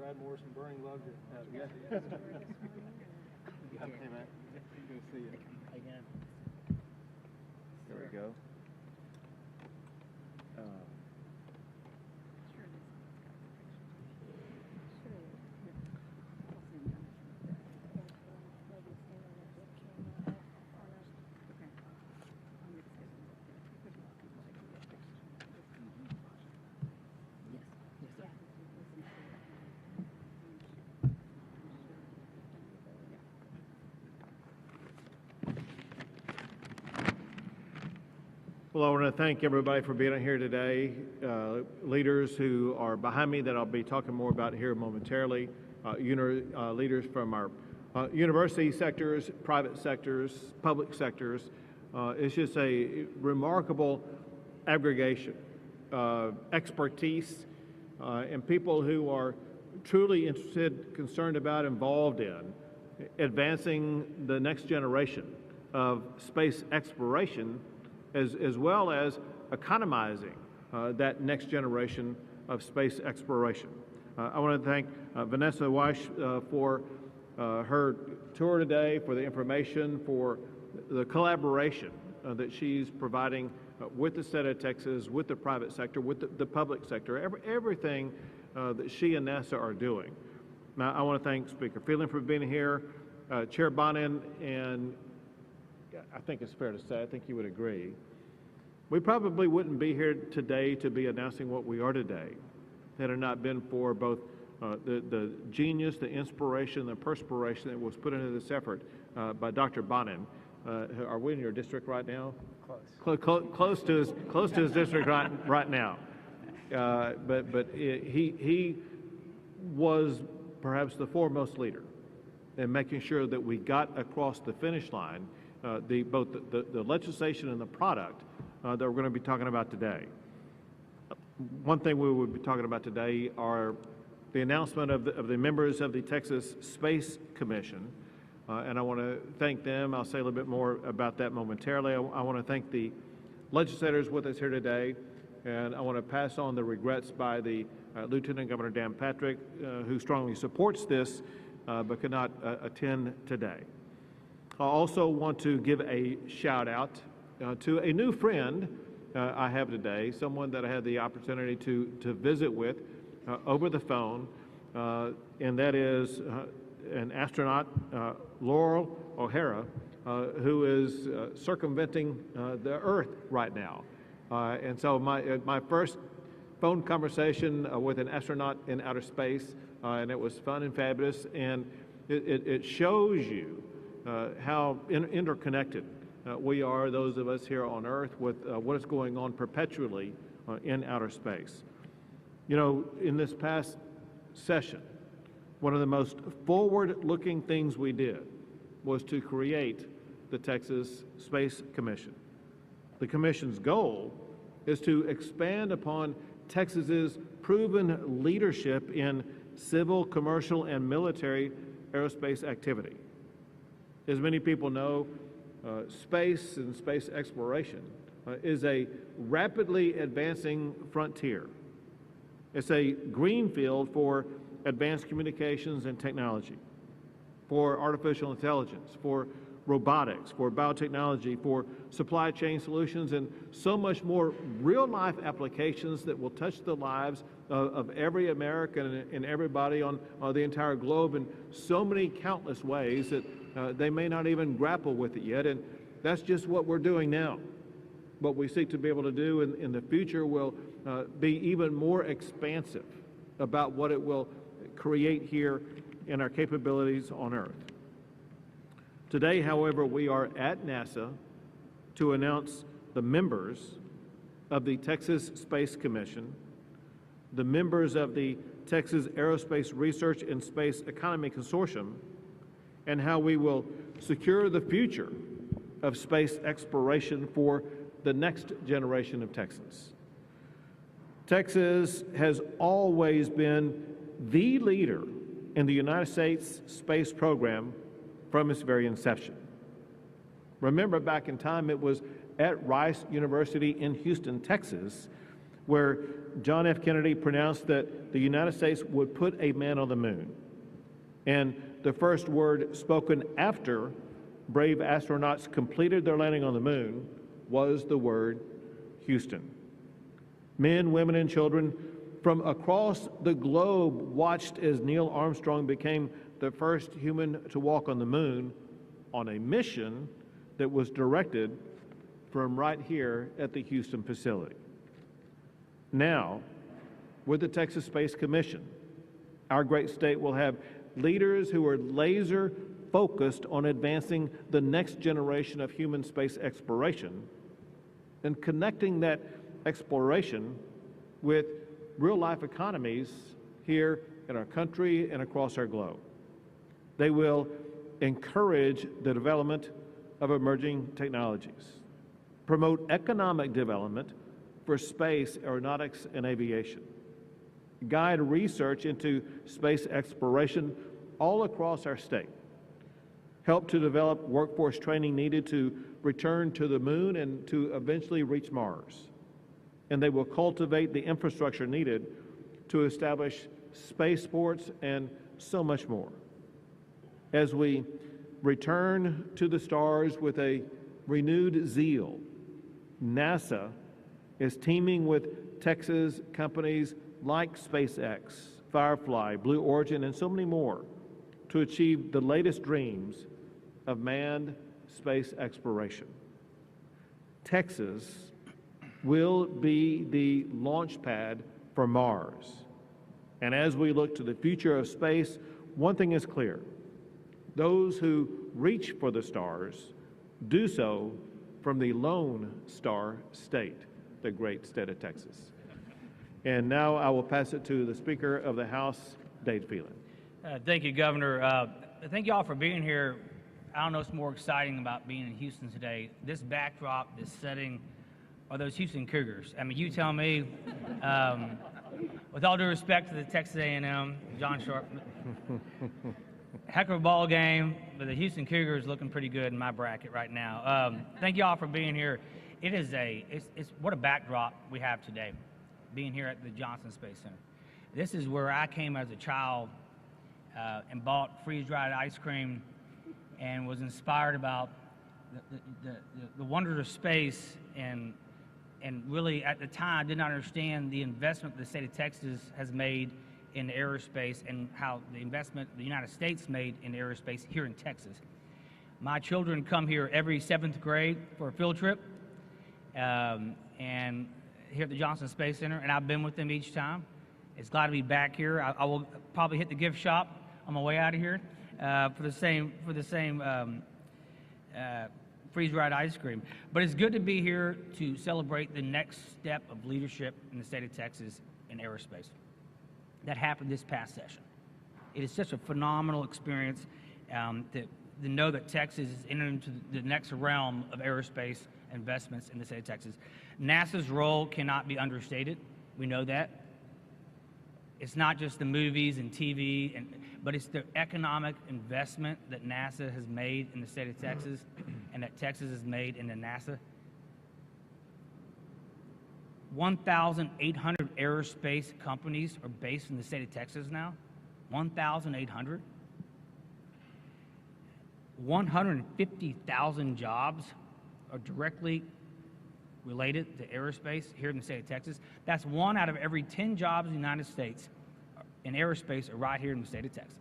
Brad Morrison, Burning Love. Yeah. Hey, man. Good to see you. Again. There we go. Well, I want to thank everybody for being here today. Leaders who are behind me that I'll be talking more about here momentarily. Leaders from our university sectors, private sectors, public sectors. It's just a remarkable aggregation, expertise, and people who are truly interested, concerned about, involved in advancing the next generation of space exploration, as well as economizing that next generation of space exploration. I want to thank Vanessa Weiss for her tour today, for the information, for the collaboration that she's providing with the state of Texas, with the private sector, with the public sector, everything that she and NASA are doing. Now, I want to thank Speaker Phelan for being here, Chair Bonin, and I think it's fair to say, I think you would agree, we probably wouldn't be here today to be announcing what we are today had it not been for both the genius, the inspiration, the perspiration that was put into this effort by Dr. Bonin. Are we in your district right now? Close to his district right now. But he was perhaps the foremost leader in making sure that we got across the finish line both the legislation and the product that we're going to be talking about today. One thing we will be talking about today are the announcement of the members of the Texas Space Commission, and I want to thank them. I'll say a little bit more about that momentarily. I want to thank the legislators with us here today, and I want to pass on the regrets by the Lieutenant Governor Dan Patrick, who strongly supports this but could not attend today. I also want to give a shout out to a new friend I have today, someone that I had the opportunity to visit with over the phone, and that is an astronaut, Laurel O'Hara, who is circumventing the Earth right now. And so my first phone conversation with an astronaut in outer space, and it was fun and fabulous, and it shows you how interconnected we are, those of us here on Earth, with what is going on perpetually in outer space. You know, in this past session, one of the most forward-looking things we did was to create the Texas Space Commission. The Commission's goal is to expand upon Texas's proven leadership in civil, commercial, and military aerospace activity. As many people know, space and space exploration is a rapidly advancing frontier. It's a green field for advanced communications and technology, for artificial intelligence, for robotics, for biotechnology, for supply chain solutions, and so much more real-life applications that will touch the lives of every American and everybody on the entire globe in so many countless ways that they may not even grapple with it yet. And that's just what we're doing now. What we seek to be able to do in the future will be even more expansive about what it will create here in our capabilities on Earth. Today, however, we are at NASA to announce the members of the Texas Space Commission, the members of the Texas Aerospace Research and Space Economy Consortium, and how we will secure the future of space exploration for the next generation of Texans. Texas has always been the leader in the United States space program from its very inception. Remember, back in time, it was at Rice University in Houston, Texas, where John F. Kennedy pronounced that the United States would put a man on the moon. And the first word spoken after brave astronauts completed their landing on the moon was the word Houston. Men, women, and children from across the globe watched as Neil Armstrong became the first human to walk on the moon on a mission that was directed from right here at the Houston facility. Now, with the Texas Space Commission, our great state will have leaders who are laser focused on advancing the next generation of human space exploration and connecting that exploration with real-life economies here in our country and across our globe. They will encourage the development of emerging technologies, promote economic development for space, aeronautics, and aviation, guide research into space exploration all across our state, help to develop workforce training needed to return to the moon and to eventually reach Mars. And they will cultivate the infrastructure needed to establish spaceports and so much more. As we return to the stars with a renewed zeal, NASA is teaming with Texas companies like SpaceX, Firefly, Blue Origin, and so many more to achieve the latest dreams of manned space exploration. Texas will be the launch pad for Mars. And as we look to the future of space, one thing is clear. Those who reach for the stars do so from the Lone Star State, the great state of Texas. And now I will pass it to the Speaker of the House, Dade Phelan. Thank you, Governor. Thank you all for being here. I don't know what's more exciting about being in Houston today. This backdrop, this setting, are those Houston Cougars. I mean, you tell me, with all due respect to the Texas A&M, John Sharp, heck of a ball game, but the Houston Cougars looking pretty good in my bracket right now. Thank you all for being here. It's what a backdrop we have today, being here at the Johnson Space Center. This is where I came as a child and bought freeze-dried ice cream and was inspired about the wonders of space, and really at the time did not understand the investment the state of Texas has made in aerospace and how the investment the United States made in aerospace here in Texas. My children come here every 7th grade for a field trip, and here at the Johnson Space Center, and I've been with them each time. It's glad to be back here. I will probably hit the gift shop on my way out of here for the same freeze-dried ice cream. But it's good to be here to celebrate the next step of leadership in the state of Texas in aerospace. That happened this past session. It is such a phenomenal experience to know that Texas is entering into the next realm of aerospace investments in the state of Texas. NASA's role cannot be understated. We know that. It's not just the movies and TV, but it's the economic investment that NASA has made in the state of Texas and that Texas has made into NASA. 1,800 aerospace companies are based in the state of Texas now. 1,800. 150,000 jobs are directly related to aerospace here in the state of Texas. That's 1 out of every 10 jobs in the United States in aerospace are right here in the state of Texas.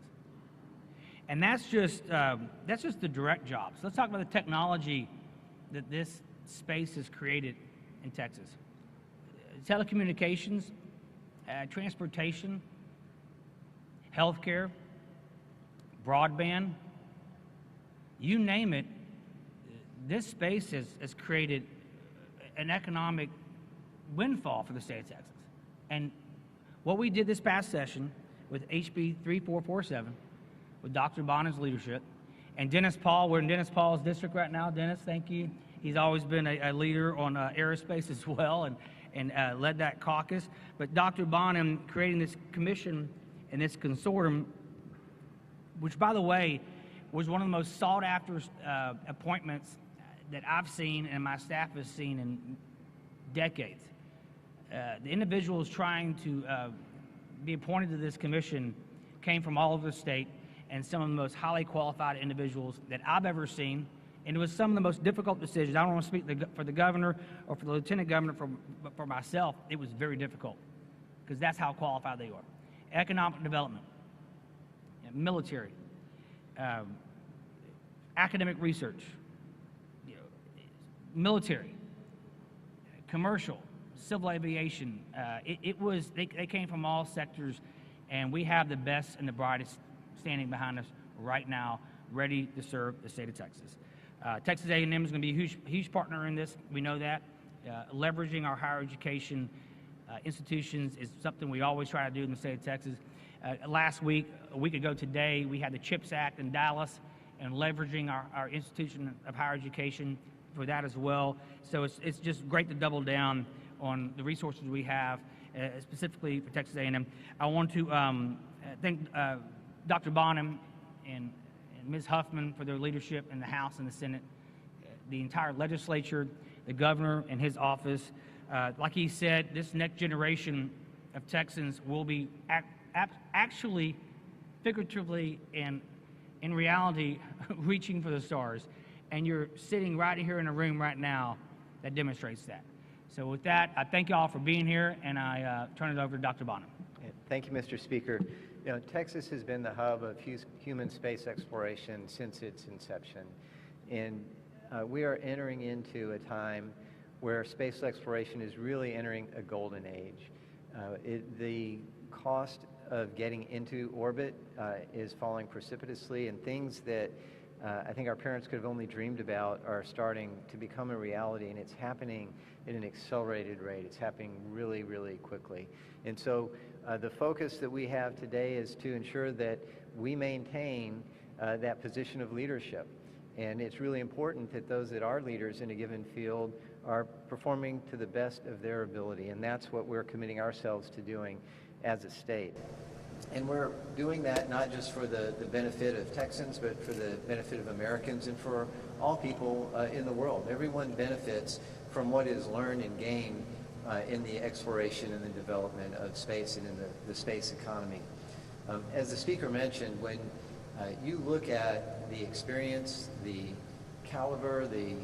And that's just the direct jobs. Let's talk about the technology that this space has created in Texas. Telecommunications, transportation, healthcare, broadband, you name it, this space has created an economic windfall for the state of Texas. And what we did this past session with HB 3447, with Dr. Bonham's leadership, and Dennis Paul, we're in Dennis Paul's district right now. Dennis, thank you. He's always been a leader on aerospace as well, and led that caucus. But Dr. Bonham creating this commission and this consortium, which, by the way, was one of the most sought-after appointments that I've seen and my staff has seen in decades. the individuals trying to be appointed to this commission came from all over the state, and some of the most highly qualified individuals that I've ever seen. And it was some of the most difficult decisions. I don't want to speak for the governor or for the lieutenant governor, but for myself, it was very difficult because that's how qualified they are. Economic development, military, academic research, military, commercial, civil aviation. They came from all sectors, and we have the best and the brightest standing behind us right now, ready to serve the state of Texas. Texas A&M is going to be a huge partner in this. We know that. Leveraging our higher education institutions is something we always try to do in the state of Texas. Last week, a week ago today, we had the CHIPS Act in Dallas, and leveraging our institution of higher education for that as well. So it's just great to double down on the resources we have, specifically for Texas A&M. I want to thank Dr. Bonham and Ms. Huffman for their leadership in the House and the Senate, the entire legislature, the governor and his office. Like he said, this next generation of Texans will be actually, figuratively and in reality, reaching for the stars. And you're sitting right here in a room right now that demonstrates that. So with that, I thank you all for being here, and I turn it over to Dr. Bonham. Thank you, Mr. Speaker. Texas has been the hub of human space exploration since its inception. And we are entering into a time where space exploration is really entering a golden age. The cost of getting into orbit is falling precipitously, and things that I think our parents could have only dreamed about are starting to become a reality, and it's happening at an accelerated rate. It's happening really, really quickly. And so the focus that we have today is to ensure that we maintain that position of leadership. And it's really important that those that are leaders in a given field are performing to the best of their ability, and that's what we're committing ourselves to doing as a state. And we're doing that not just for the benefit of Texans, but for the benefit of Americans and for all people in the world. Everyone benefits from what is learned and gained in the exploration and the development of space and in the space economy. As the speaker mentioned, when you look at the experience, the caliber, the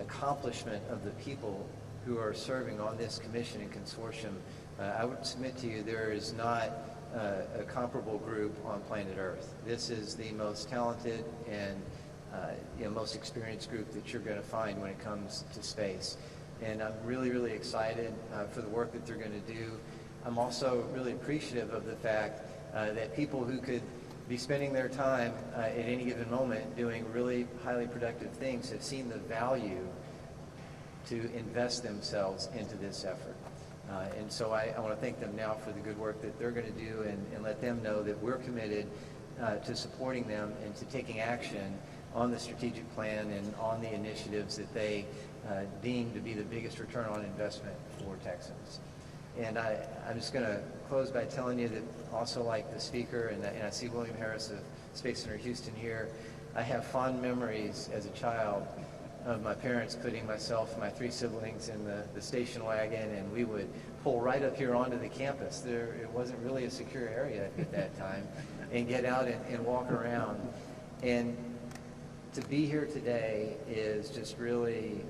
accomplishment of the people who are serving on this commission and consortium, I would submit to you there is not a comparable group on planet Earth. This is the most talented and most experienced group that you're going to find when it comes to space. And I'm really, really excited for the work that they're going to do. I'm also really appreciative of the fact that people who could be spending their time at any given moment doing really highly productive things have seen the value to invest themselves into this effort. And so I want to thank them now for the good work that they're going to do, and let them know that we're committed to supporting them and to taking action on the strategic plan and on the initiatives that they deem to be the biggest return on investment for Texans. And I'm just going to close by telling you that also, like the speaker, and I see William Harris of Space Center Houston here, I have fond memories as a child of my parents putting myself and my three siblings in the station wagon, and we would pull right up here onto the campus. It wasn't really a secure area at that time, and get out and walk around. And to be here today is just really,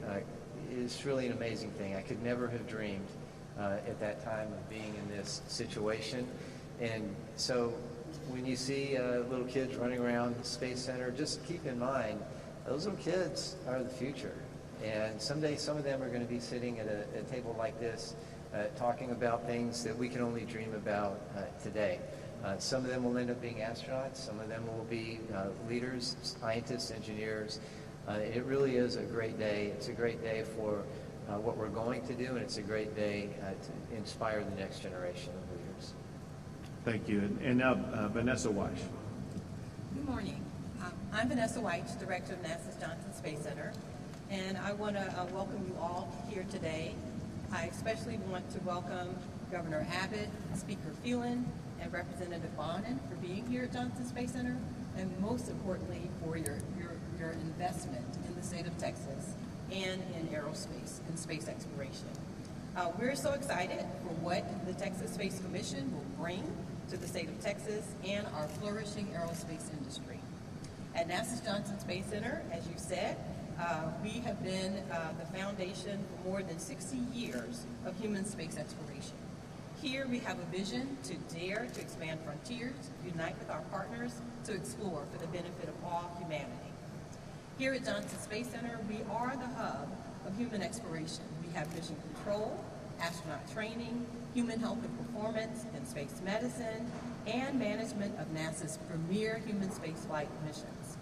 it's really an amazing thing. I could never have dreamed at that time of being in this situation. And so when you see little kids running around the Space Center, just keep in mind, those little kids are the future. And someday some of them are going to be sitting at a table like this talking about things that we can only dream about today. Some of them will end up being astronauts. Some of them will be leaders, scientists, engineers. It really is a great day. It's a great day for what we're going to do, and it's a great day to inspire the next generation of leaders. Thank you. And now Vanessa Weiss. Good morning. I'm Vanessa White, Director of NASA's Johnson Space Center, and I want to welcome you all here today. I especially want to welcome Governor Abbott, Speaker Phelan, and Representative Bonin for being here at Johnson Space Center, and most importantly for your investment in the state of Texas and in aerospace and space exploration. We're so excited for what the Texas Space Commission will bring to the state of Texas and our flourishing aerospace industry. At NASA's Johnson Space Center, as you said, we have been the foundation for more than 60 years of human space exploration. Here we have a vision to dare to expand frontiers, unite with our partners to explore for the benefit of all humanity. Here at Johnson Space Center, we are the hub of human exploration. We have mission control, astronaut training, human health and performance, and space medicine, and management of NASA's premier human spaceflight missions.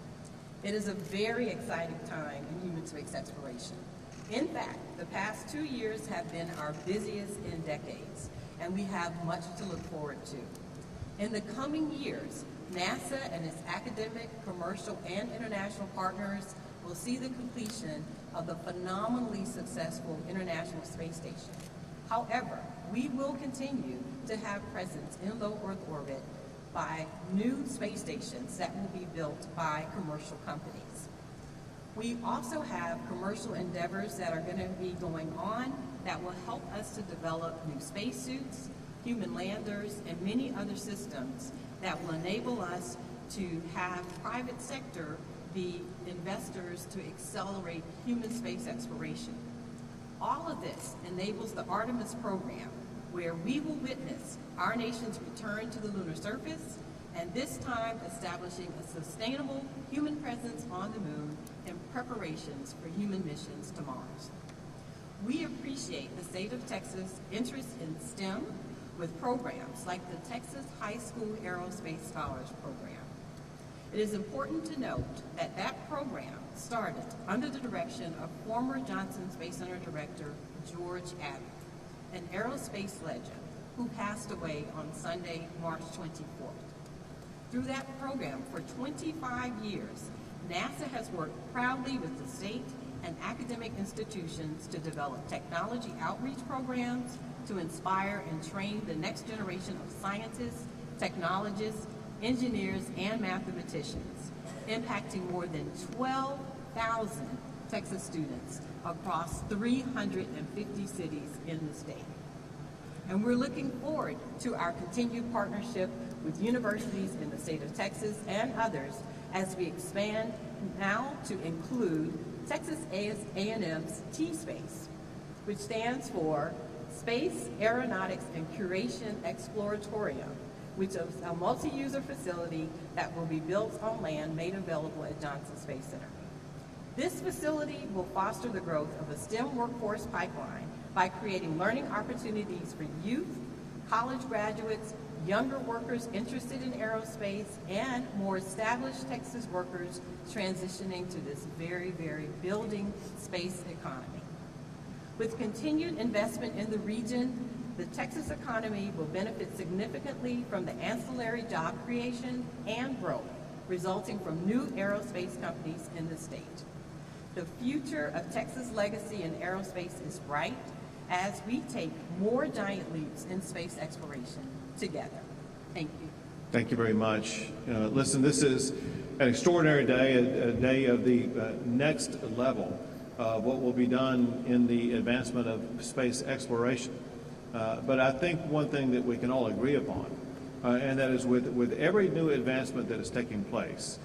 It is a very exciting time in human space exploration. In fact, the past 2 years have been our busiest in decades, and we have much to look forward to. In the coming years, NASA and its academic, commercial, and international partners will see the completion of the phenomenally successful International Space Station. However, we will continue to have presence in low Earth orbit by new space stations that will be built by commercial companies. We also have commercial endeavors that are going to be going on that will help us to develop new spacesuits, human landers, and many other systems that will enable us to have private sector be investors to accelerate human space exploration. All of this enables the Artemis program, where we will witness our nation's return to the lunar surface, and this time establishing a sustainable human presence on the moon in preparations for human missions to Mars. We appreciate the state of Texas' interest in STEM with programs like the Texas High School Aerospace Scholars Program. It is important to note that that program started under the direction of former Johnson Space Center Director George Abbott, an aerospace legend who passed away on Sunday, March 24th. Through that program for 25 years, NASA has worked proudly with the state and academic institutions to develop technology outreach programs to inspire and train the next generation of scientists, technologists, engineers, and mathematicians, impacting more than 12,000 Texas students across 350 cities in the state. And we're looking forward to our continued partnership with universities in the state of Texas and others as we expand now to include Texas A&M's T-Space, which stands for Space, Aeronautics, and Curation Exploratorium, which is a multi-user facility that will be built on land made available at Johnson Space Center. This facility will foster the growth of a STEM workforce pipeline by creating learning opportunities for youth, college graduates, younger workers interested in aerospace, and more established Texas workers transitioning to this very, very building space economy. With continued investment in the region, the Texas economy will benefit significantly from the ancillary job creation and growth resulting from new aerospace companies in the state. The future of Texas' legacy in aerospace is bright as we take more giant leaps in space exploration together. Thank you. Thank you very much. Listen, this is an extraordinary day, a day of the next level of what will be done in the advancement of space exploration. But I think one thing that we can all agree upon, and that is with every new advancement that is taking place,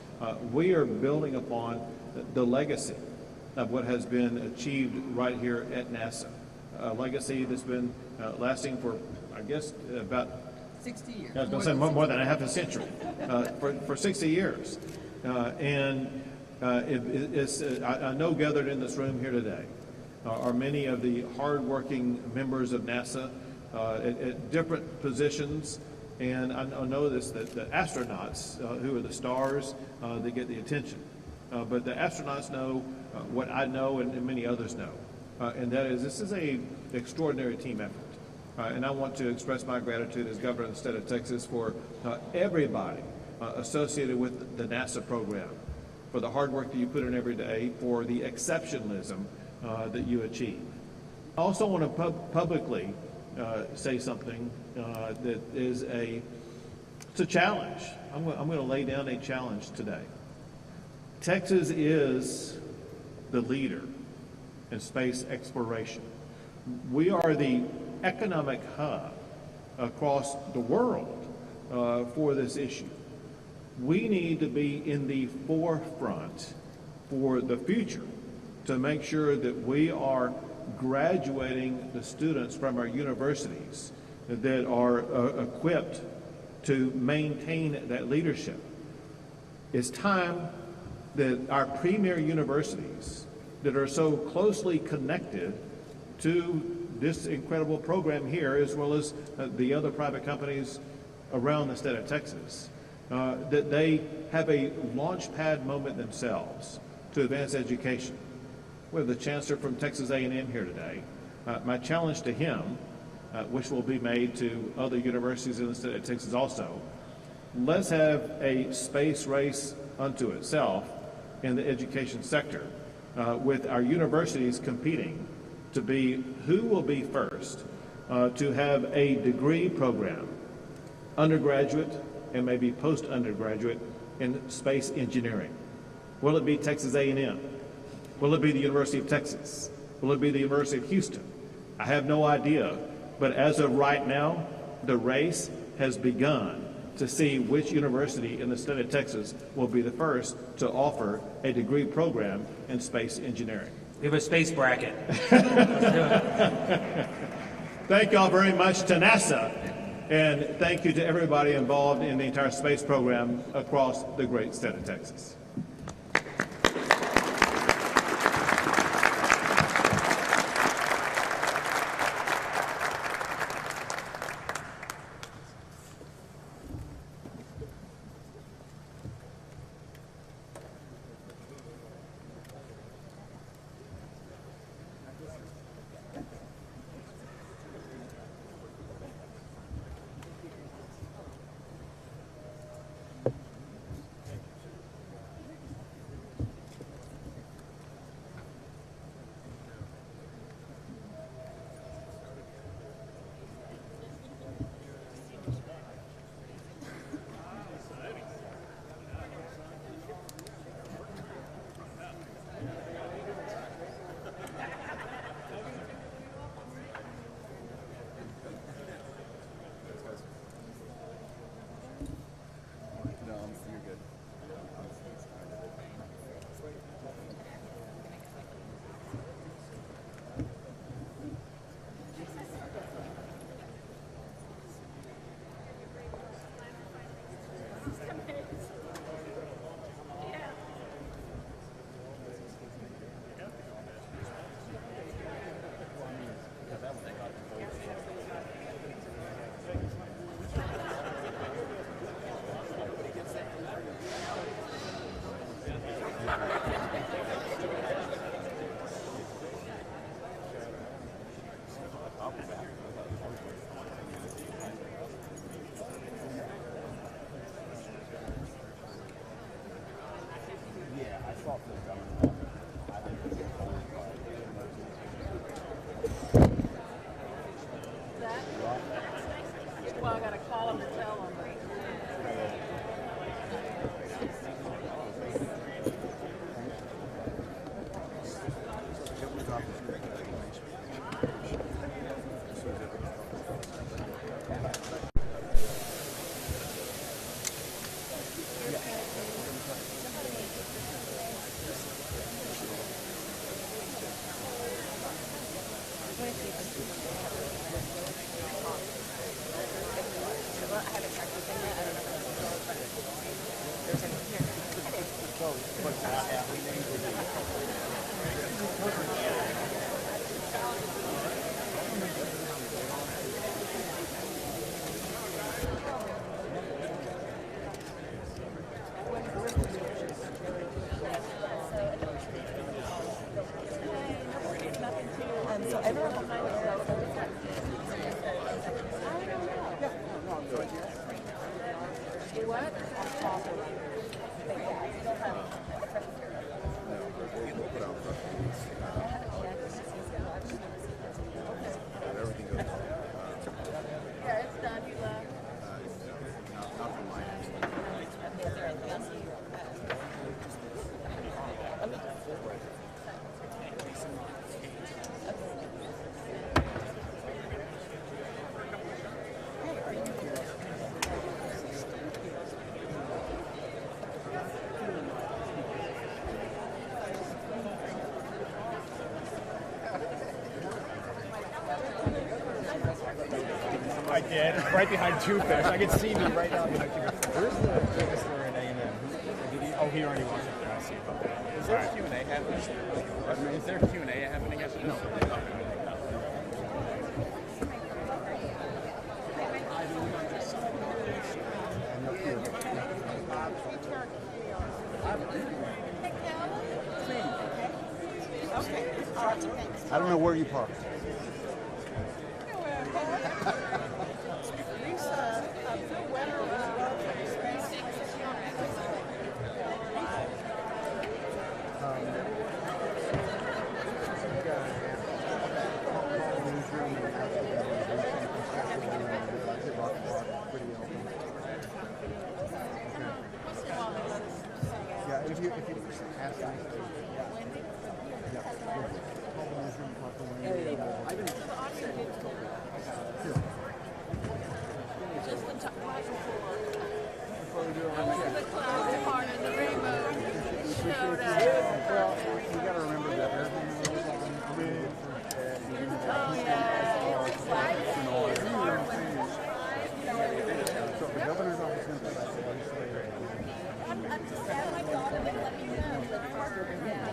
we are building upon the legacy of what has been achieved right here at NASA. A legacy that's been lasting for, I guess, about 60 years. I was going to say more than a half a century, for 60 years. I know gathered in this room here today are many of the hardworking members of NASA at different positions. And I know this, that the astronauts, who are the stars, they get the attention. But the astronauts know what I know and many others know. And that is, this is an extraordinary team effort. And I want to express my gratitude as governor of the state of Texas for everybody associated with the NASA program, for the hard work that you put in every day, for the exceptionalism that you achieve. I also want to publicly say something that is it's a challenge. I'm going to lay down a challenge today. Texas is the leader in space exploration. We are the economic hub across the world for this issue. We need to be in the forefront for the future to make sure that we are graduating the students from our universities that are equipped to maintain that leadership. It's time that our premier universities that are so closely connected to this incredible program here, as well as the other private companies around the state of Texas, that they have a launch pad moment themselves to advance education. We have the chancellor from Texas A&M here today. My challenge to him, which will be made to other universities in the state of Texas also, let's have a space race unto itself in the education sector, with our universities competing to be who will be first to have a degree program, undergraduate and maybe post-undergraduate, in space engineering. Will it be Texas A&M? Will it be the University of Texas? Will it be the University of Houston? I have no idea, but as of right now, the race has begun to see which university in the state of Texas will be the first to offer a degree program in space engineering. We have a space bracket. Thank y'all very much to NASA, and thank you to everybody involved in the entire space program across the great state of Texas. Well, I gotta call them and tell them. So everyone behind us. What? Yeah, it's done. You left. Yeah, it's right behind Toothfish. I can see me right now. Where's the biggest store in A&M? Oh, he already wants it. I see. Is there a Q&A happening? Is there a Q&A happening after this? No. I don't know where you parked. Yeah, if you ask me. Just the top the clouds part of the rainbow showed up. Well, you got to remember that everything was on the bridge. Oh, yeah. It's exciting. So the governor's office in place. I'm just sad my daughter didn't let me know. But Parker, Yeah.